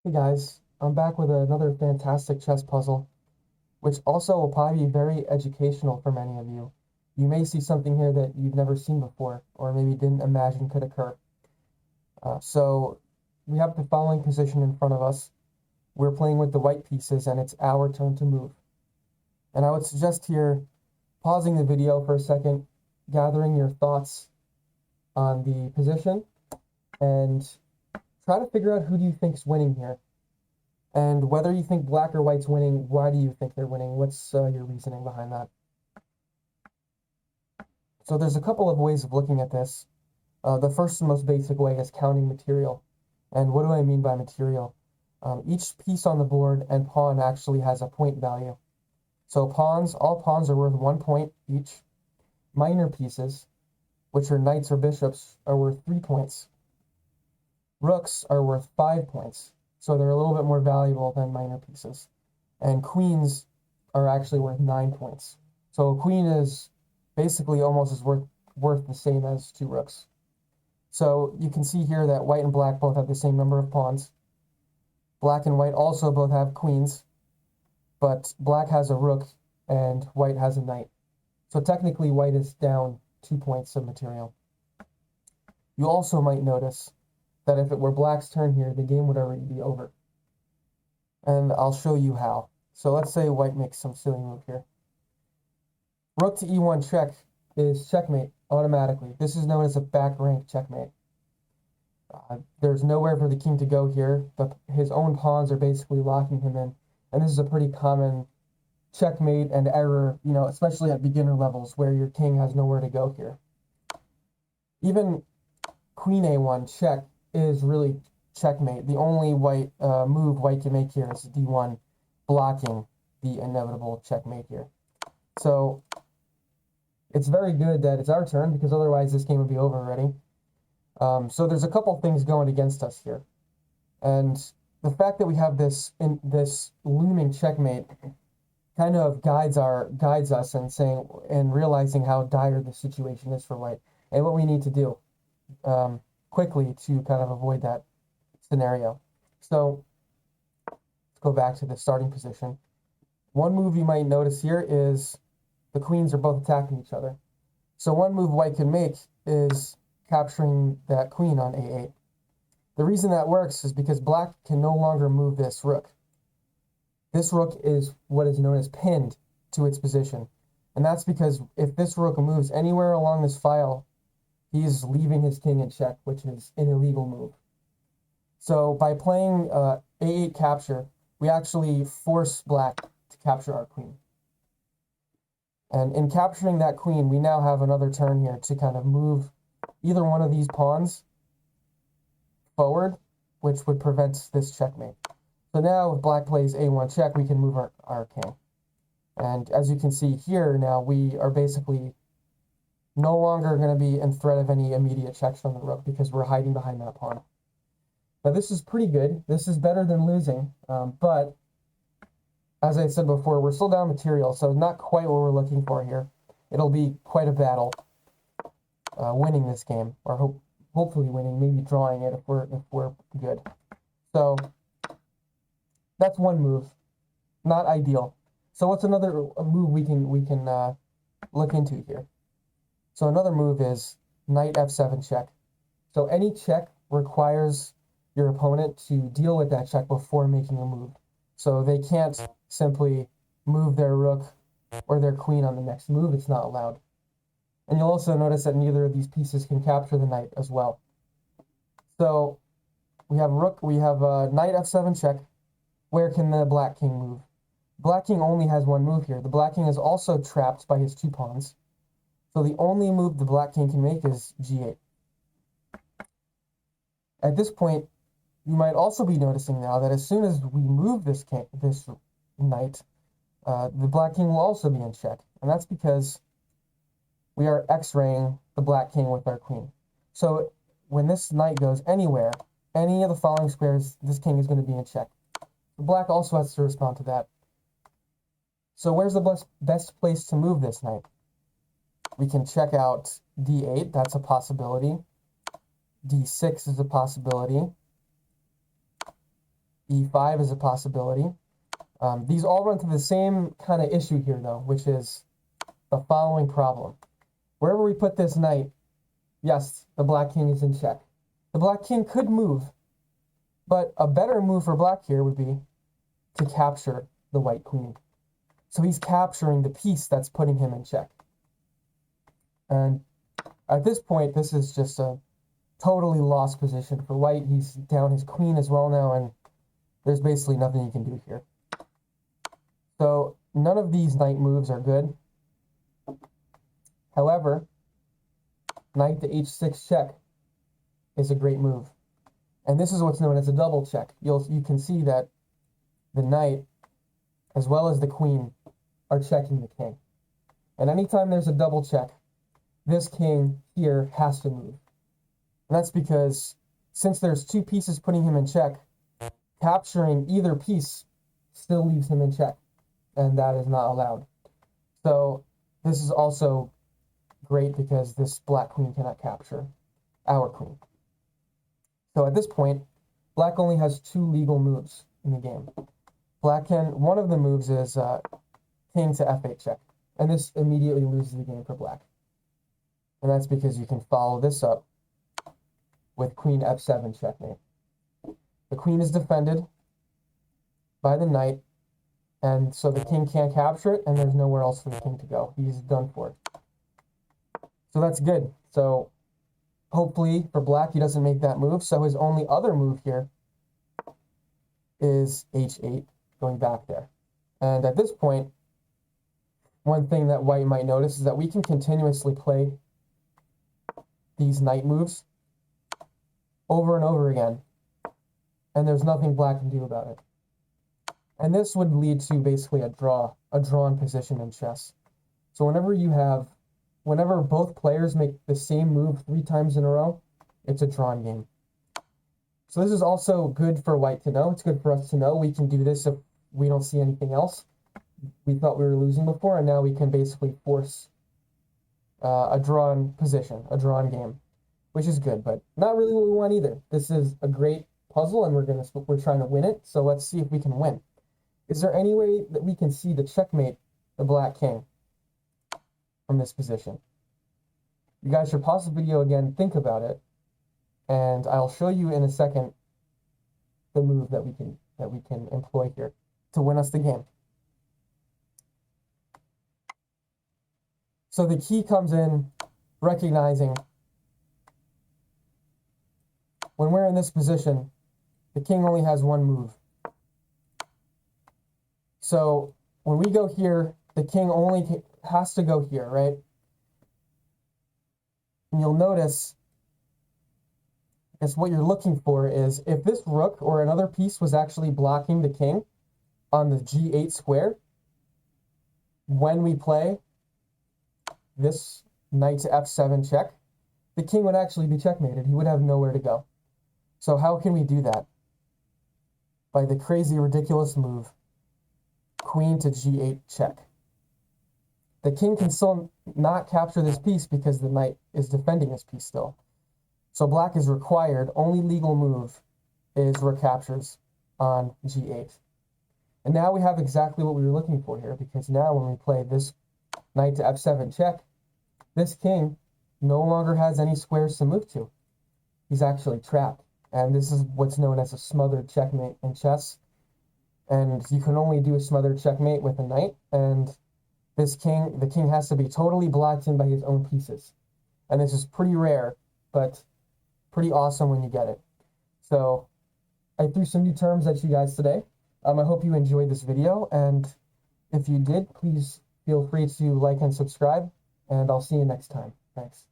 Hey guys, I'm back with another fantastic chess puzzle, which also will probably be very educational for many of you. You may see something here that you've never seen before, or maybe didn't imagine could occur. So we have the following position in front of us. We're playing with the white pieces, and it's our turn to move. And I would suggest here pausing the video for a second, gathering your thoughts on the position, and try to figure out who do you think is winning here. And whether you think black or white's winning, why do you think they're winning? What's your reasoning behind that? So there's a couple of ways of looking at this. The first and most basic way is counting material. And what do I mean by material? Each piece on the board and pawn actually has a point value. So all pawns are worth 1 point each. Minor pieces, which are knights or bishops, are worth 3 points. Rooks are worth 5 points. So they're a little bit more valuable than minor pieces. And queens are actually worth 9 points. So a queen is basically almost as worth the same as 2 rooks. So you can see here that white and black both have the same number of pawns. Black and white also both have queens, but black has a rook and white has a knight. So technically white is down 2 points of material. You also might notice that if it were black's turn here, the game would already be over. And I'll show you how. So let's say white makes some silly move here. Rook to e1 check is checkmate automatically. This is known as a back rank checkmate. There's nowhere for the king to go here, but his own pawns are basically locking him in. And this is a pretty common checkmate and error, especially at beginner levels where your king has nowhere to go here. Even queen a1 check is really checkmate. The only move white can make here is d1, blocking the inevitable checkmate here. So it's very good that it's our turn, because otherwise this game would be over already. So there's a couple things going against us here. And the fact that we have this looming checkmate kind of guides us in realizing how dire the situation is for white and what we need to do quickly to kind of avoid that scenario. So let's go back to the starting position. One move you might notice here is the queens are both attacking each other. So one move white can make is capturing that queen on a8. The reason that works is because black can no longer move this rook. This rook is what is known as pinned to its position. And that's because if this rook moves anywhere along this file, he's leaving his king in check, which is an illegal move. So by playing a8 capture, we actually force black to capture our queen. And in capturing that queen, we now have another turn here to kind of move either one of these pawns forward, which would prevent this checkmate. So now if black plays a1 check, we can move our king. And as you can see here, now we are basically no longer going to be in threat of any immediate checks from the rook because we're hiding behind that pawn. Now this is pretty good. This is better than losing, but as I said before, we're still down material, so not quite what we're looking for here. It'll be quite a battle winning this game, or hopefully winning, maybe drawing it if we're good. So that's one move, not ideal. So what's another move we can look into here? So another move is knight f7 check. So any check requires your opponent to deal with that check before making a move. So they can't simply move their rook or their queen on the next move. It's not allowed. And you'll also notice that neither of these pieces can capture the knight as well. So we have knight f7 check. Where can the black king move? Black king only has one move here. The black king is also trapped by his 2 pawns. So the only move the black king can make is g8. At this point, you might also be noticing now that as soon as we move this knight, the black king will also be in check. And that's because we are x-raying the black king with our queen. So when this knight goes anywhere, any of the following squares, this king is going to be in check. The black also has to respond to that. So where's the best place to move this knight? We can check out d8, that's a possibility. d6 is a possibility. e5 is a possibility. These all run to the same kind of issue here, though, which is the following problem. Wherever we put this knight, yes, the black king is in check. The black king could move, but a better move for black here would be to capture the white queen. So he's capturing the piece that's putting him in check. And at this point, this is just a totally lost position for white. He's down his queen as well now, and there's basically nothing you can do here. So none of these knight moves are good. However, knight to h6 check is a great move. And this is what's known as a double check. You can see that the knight, as well as the queen, are checking the king. And anytime there's a double check, this king here has to move. And that's because since there's two pieces putting him in check, capturing either piece still leaves him in check. And that is not allowed. So this is also great because this black queen cannot capture our queen. So at this point, black only has two legal moves in the game. One of the moves is king to f8 check. And this immediately loses the game for black. And that's because you can follow this up with queen f7 checkmate. The queen is defended by the knight, and so the king can't capture it, and there's nowhere else for the king to go. He's done for. So that's good. So hopefully for black, he doesn't make that move. So his only other move here is h8, going back there. And at this point, one thing that white might notice is that we can continuously play these knight moves over and over again, and there's nothing black can do about it. And this would lead to basically a drawn position in chess. So whenever both players make the same move 3 times in a row, it's a drawn game. So this is also good for white to know. It's good for us to know we can do this if we don't see anything else. We thought we were losing before, and now we can basically force a drawn position, a drawn game, which is good, but not really what we want either. This is a great puzzle, and we're trying to win it, so let's see if we can win. Is there any way that we can see the checkmate the black king from this position? You guys should pause the video again, think about it, and I'll show you in a second the move that we can employ here to win us the game. So the key comes in recognizing when we're in this position, the king only has one move. So when we go here, the king only has to go here, right? And you'll notice, I guess what you're looking for is if this rook or another piece was actually blocking the king on the g8 square, when we play this knight to f7 check, the king would actually be checkmated. He would have nowhere to go. So how can we do that? By the crazy, ridiculous move, queen to g8 check. The king can still not capture this piece because the knight is defending this piece still. So black is required, only legal move is recaptures on g8. And now we have exactly what we were looking for here, because now when we play this knight to f7 check, this king no longer has any squares to move to. He's actually trapped. And this is what's known as a smothered checkmate in chess. And you can only do a smothered checkmate with a knight, and the king has to be totally blocked in by his own pieces. And this is pretty rare, but pretty awesome when you get it. So I threw some new terms at you guys today. I hope you enjoyed this video, and if you did, please feel free to like and subscribe, and I'll see you next time. Thanks.